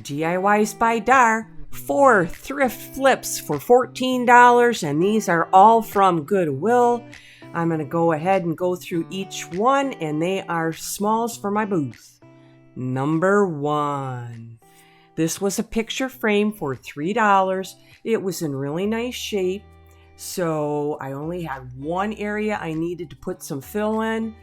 diys-by-dar, 4 thrift flips for $14, and these are all from Goodwill. I'm going to go ahead and go through each one, and they are smalls for my booth. Number 1. This was a picture frame for $3. It was in really nice shape, so I only had one area I needed to put some fill in.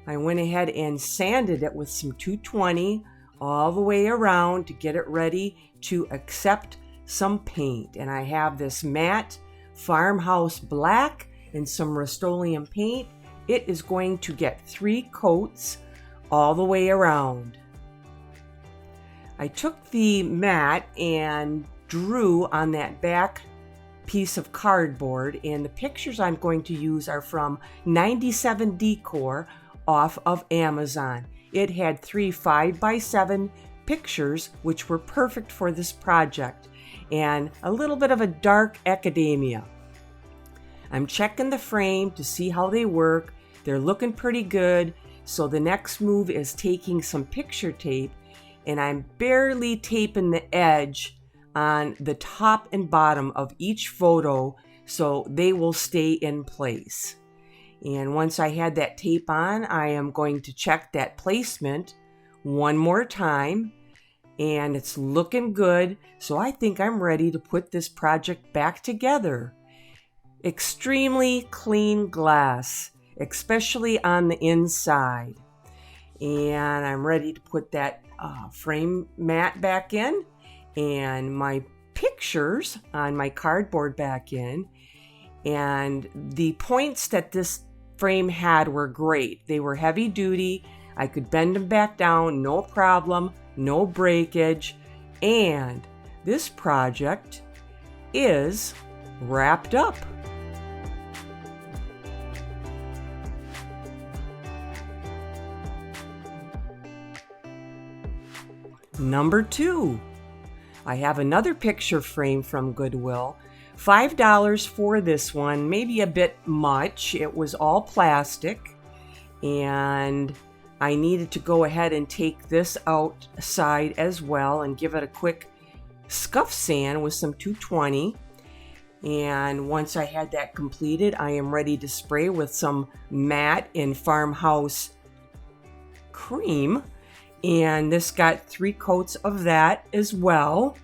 I went ahead and sanded it with some 220 all the way around to get it ready to accept some paint. And I have this matte farmhouse black and some Rust-Oleum paint. It is going to get 3 coats all the way around. I took the matte and drew on that back piece of cardboard, and the pictures I'm going to use are from 97 Decor off of Amazon. It had 3 5x7 pictures, which were perfect for this project, and a little bit of a dark academia. I'm checking the frame to see how they work. They're looking pretty good, so the next move is taking some picture tape, and I'm barely taping the edge on the top and bottom of each photo so they will stay in place. And once I had that tape on, I am going to check that placement one more time, and it's looking good, so I think I'm ready to put this project back together. Extremely clean glass, especially on the inside. And I'm ready to put that frame mat back in and my pictures on my cardboard back in. And the points that this frame had were great. They were heavy duty. I could bend them back down, no problem, no breakage. And this project is wrapped up. Number 2, I have another picture frame from Goodwill. $5 for this one, maybe a bit much. It was all plastic, and I needed to go ahead and take this outside as well and give it a quick scuff sand with some 220. And once I had that completed, I am ready to spray with some matte and farmhouse cream. And this got 3 coats of that as well,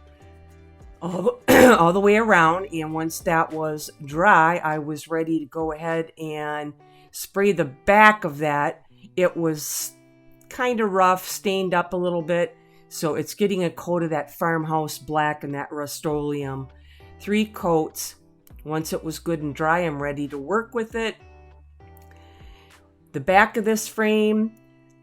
all the way around. And once that was dry, I was ready to go ahead and spray the back of that. It was kind of rough, stained up a little bit, so it's getting a coat of that farmhouse black and that Rust-Oleum. 3 coats. Once it was good and dry, I'm ready to work with it. The back of this frame,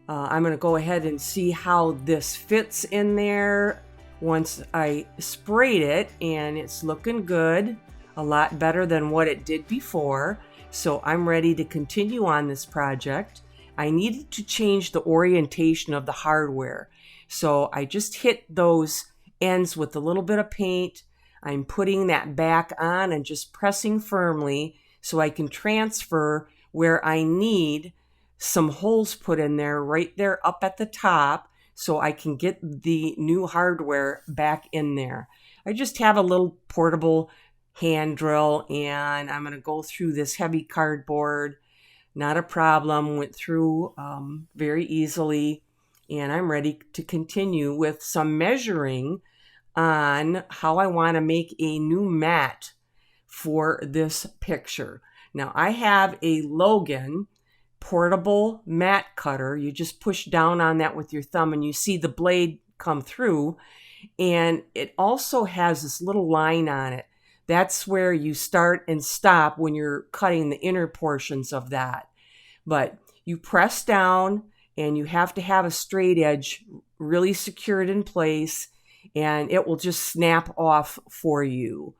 I'm going to go ahead and see how this fits in there once I sprayed it, and it's looking good, a lot better than what it did before. So I'm ready to continue on this project. I needed to change the orientation of the hardware, so I just hit those ends with a little bit of paint. I'm putting that back on and just pressing firmly so I can transfer where I need some holes put in there, right there up at the top, so I can get the new hardware back in there. I just have a little portable hand drill, and I'm going to go through this heavy cardboard. Not a problem, went through very easily, and I'm ready to continue with some measuring on how I want to make a new mat for this picture. Now, I have a Logan portable mat cutter. You just push down on that with your thumb and you see the blade come through, and it also has this little line on it. That's where you start and stop when you're cutting the inner portions of that. But you press down, and you have to have a straight edge really secured in place, and it will just snap off for you.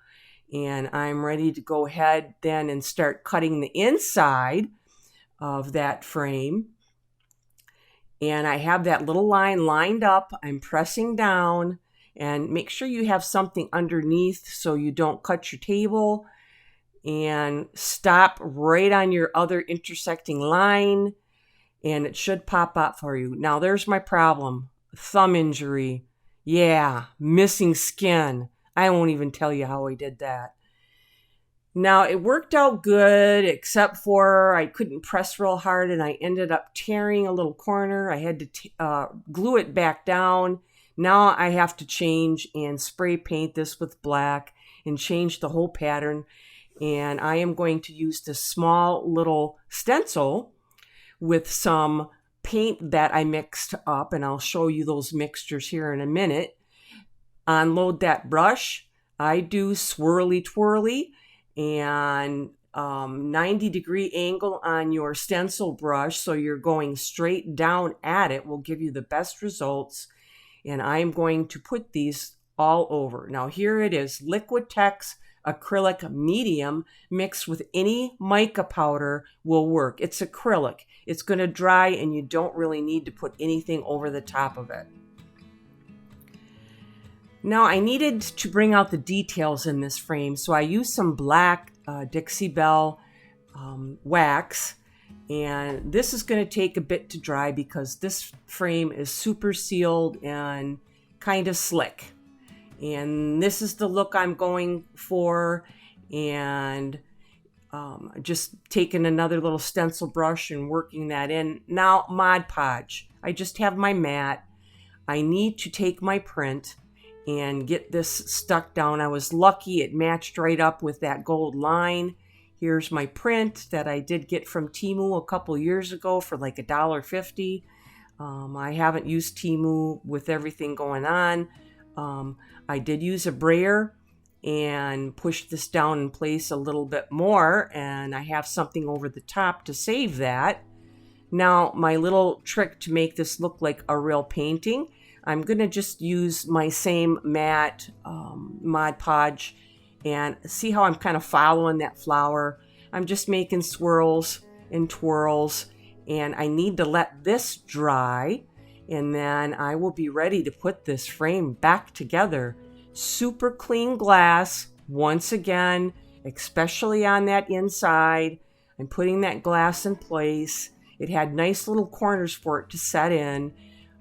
And I'm ready to go ahead then and start cutting the inside of that frame. And I have that little line lined up. I'm pressing down, and make sure you have something underneath so you don't cut your table, and stop right on your other intersecting line, and it should pop up for you. Now there's my problem, thumb injury. Yeah, missing skin. I won't even tell you how I did that. Now, it worked out good, except for I couldn't press real hard and I ended up tearing a little corner. I had to glue it back down. Now I have to change and spray paint this with black and change the whole pattern. And I am going to use this small little stencil with some paint that I mixed up, and I'll show you those mixtures here in a minute. Unload that brush. I do swirly twirly and 90-degree angle on your stencil brush, so you're going straight down at it will give you the best results. And I'm going to put these all over. Now here it is, Liquitex acrylic medium mixed with any mica powder will work. It's acrylic. It's going to dry and you don't really need to put anything over the top of it. Now I needed to bring out the details in this frame, so I used some black Dixie Belle wax, and this is going to take a bit to dry because this frame is super sealed and kind of slick. And this is the look I'm going for, and just taking another little stencil brush and working that in. Now Mod Podge, I just have my mat. I need to take my print and get this stuck down. I was lucky it matched right up with that gold line. Here's my print that I did get from Temu a couple years ago for like $1.50. I haven't used Temu with everything going on. I did use a brayer and push this down in place a little bit more, and I have something over the top to save that. Now, my little trick to make this look like a real painting, I'm going to just use my same matte Mod Podge, and see how I'm kind of following that flower. I'm just making swirls and twirls, and I need to let this dry, and then I will be ready to put this frame back together. Super clean glass, once again, especially on that inside. I'm putting that glass in place. It had nice little corners for it to set in.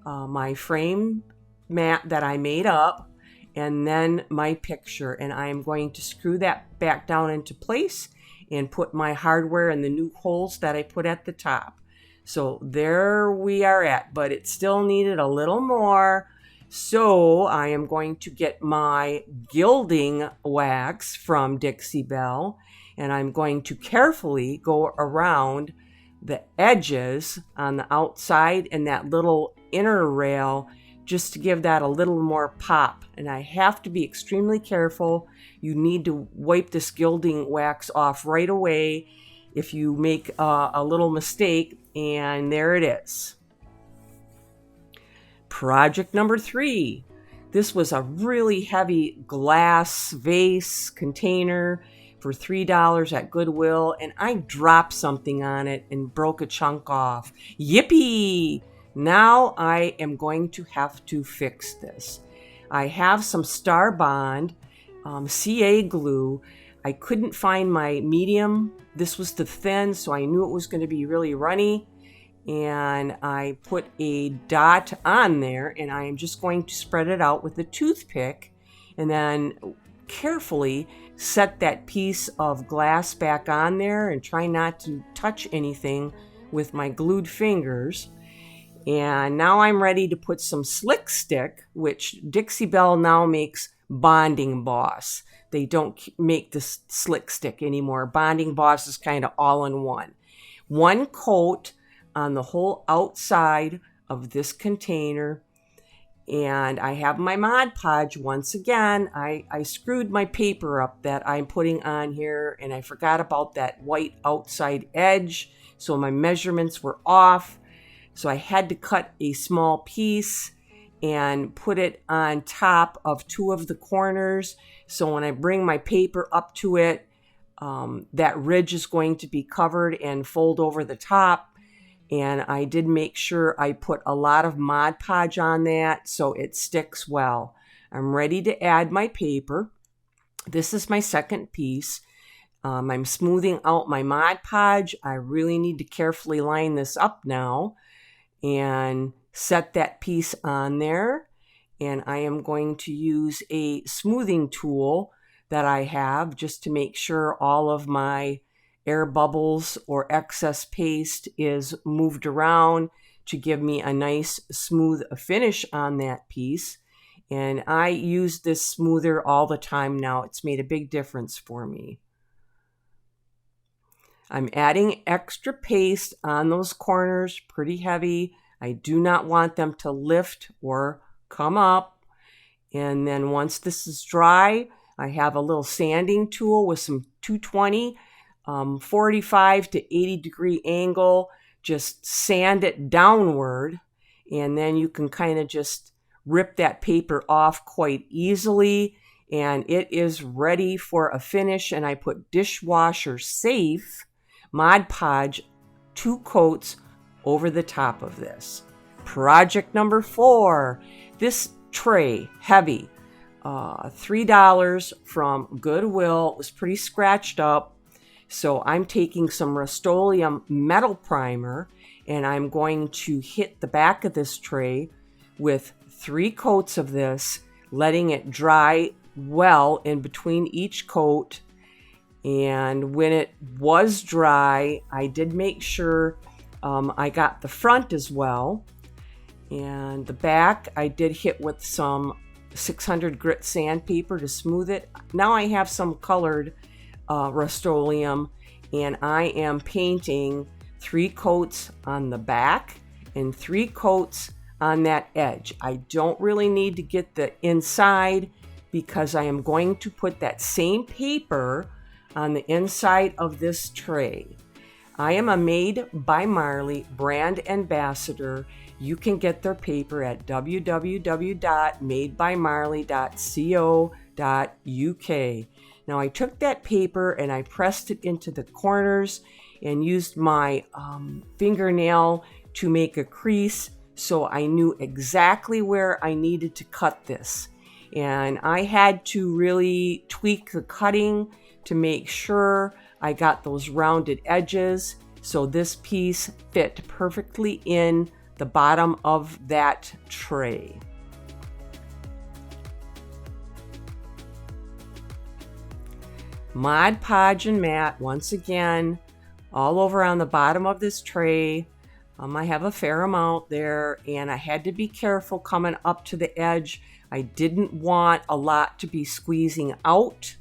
My frame mat that I made up, and then my picture, and I am going to screw that back down into place and put my hardware in the new holes that I put at the top. So there we are at, but it still needed a little more. So I am going to get my gilding wax from Dixie Belle, and I'm going to carefully go around the edges on the outside and that little inner rail just to give that a little more pop. And I have to be extremely careful. You need to wipe this gilding wax off right away if you make a little mistake. And there it is. Project number 3. This was a really heavy glass vase container for $3 at Goodwill, and I dropped something on it and broke a chunk off. Yippee! Now I am going to have to fix this. I have some Star Bond CA glue. I couldn't find my medium. This was the thin, so I knew it was going to be really runny. And I put a dot on there, and I am just going to spread it out with a toothpick and then carefully set that piece of glass back on there and try not to touch anything with my glued fingers. And now I'm ready to put some Slick Stick, which Dixie Belle now makes Bonding Boss. They don't make this Slick Stick anymore. Bonding Boss is kind of all in one. One coat on the whole outside of this container. And I have my Mod Podge once again. I screwed my paper up that I'm putting on here, and I forgot about that white outside edge, so my measurements were off. So I had to cut a small piece and put it on top of 2 of the corners. So when I bring my paper up to it, that ridge is going to be covered and fold over the top. And I did make sure I put a lot of Mod Podge on that so it sticks well. I'm ready to add my paper. This is my second piece. I'm smoothing out my Mod Podge. I really need to carefully line this up now and set that piece on there. and I am going to use a smoothing tool that I have just to make sure all of my air bubbles or excess paste is moved around to give me a nice smooth finish on that piece. And I use this smoother all the time now. It's made a big difference for me. I'm adding extra paste on those corners, pretty heavy. I do not want them to lift or come up. And then once this is dry, I have a little sanding tool with some 220, 45 to 80 degree angle. Just sand it downward, and then you can kind of just rip that paper off quite easily, and it is ready for a finish. And I put dishwasher safe Mod Podge 2 coats over the top of this. Project number 4. This tray, heavy, $3 from Goodwill. It was pretty scratched up. So I'm taking some Rust-Oleum metal primer, and I'm going to hit the back of this tray with 3 coats of this, letting it dry well in between each coat. And when it was dry, I did make sure I got the front as well. And the back, I did hit with some 600 grit sandpaper to smooth it. Now I have some colored Rust-Oleum, and I am painting 3 coats on the back and 3 coats on that edge. I don't really need to get the inside because I am going to put that same paper on the inside of this tray. I am a Made by Marley brand ambassador. You can get their paper at www.madebymarley.co.uk. Now I took that paper and I pressed it into the corners and used my fingernail to make a crease, so I knew exactly where I needed to cut this. And I had to really tweak the cutting to make sure I got those rounded edges, so this piece fit perfectly in the bottom of that tray. Mod Podge and Matte once again all over on the bottom of this tray. I have a fair amount there, and I had to be careful coming up to the edge. I didn't want a lot to be squeezing out.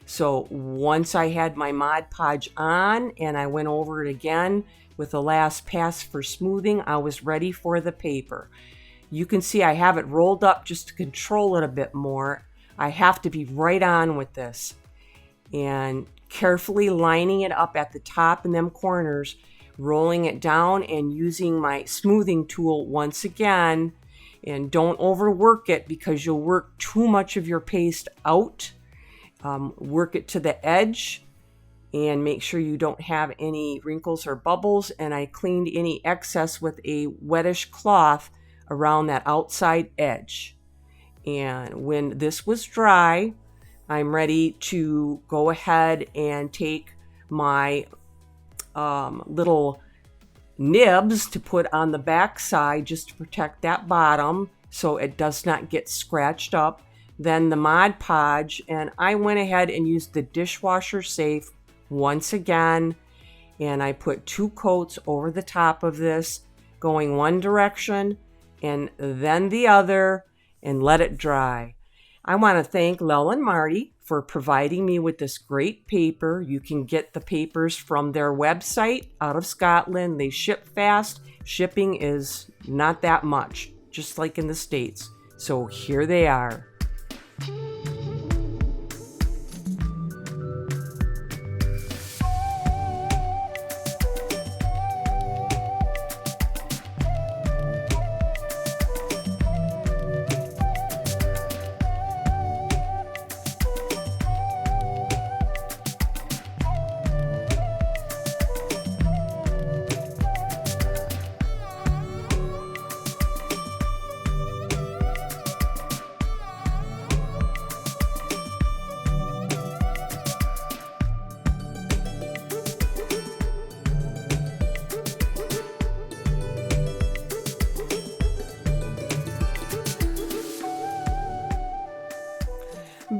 So once I had my Mod Podge on and I went over it again with the last pass for smoothing, I was ready for the paper. You can see I have it rolled up just to control it a bit more. I have to be right on with this and carefully lining it up at the top and them corners, rolling it down and using my smoothing tool once again. And don't overwork it because you'll work too much of your paste out. Work it to the edge and make sure you don't have any wrinkles or bubbles. And I cleaned any excess with a wettish cloth around that outside edge. And when this was dry, I'm ready to go ahead and take my little nibs to put on the back side just to protect that bottom so it does not get scratched up. Then the Mod Podge, and I went ahead and used the dishwasher safe once again, and I put 2 coats over the top of this, going one direction and then the other, and let it dry. I want to thank Lel and Marty for providing me with this great paper. You can get the papers from their website out of Scotland. They ship fast. Shipping is not that much, just like in the States. So here they are.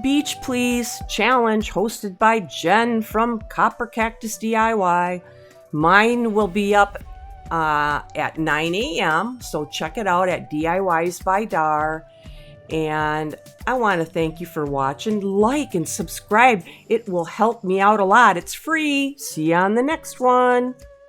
Beach Please challenge hosted by Jen from Copper Cactus DIY. Mine will be up at 9 a.m. So check it out at diys-by-dar. And I want to thank you for watching. Like and subscribe. It will help me out a lot. It's free. See you on the next one.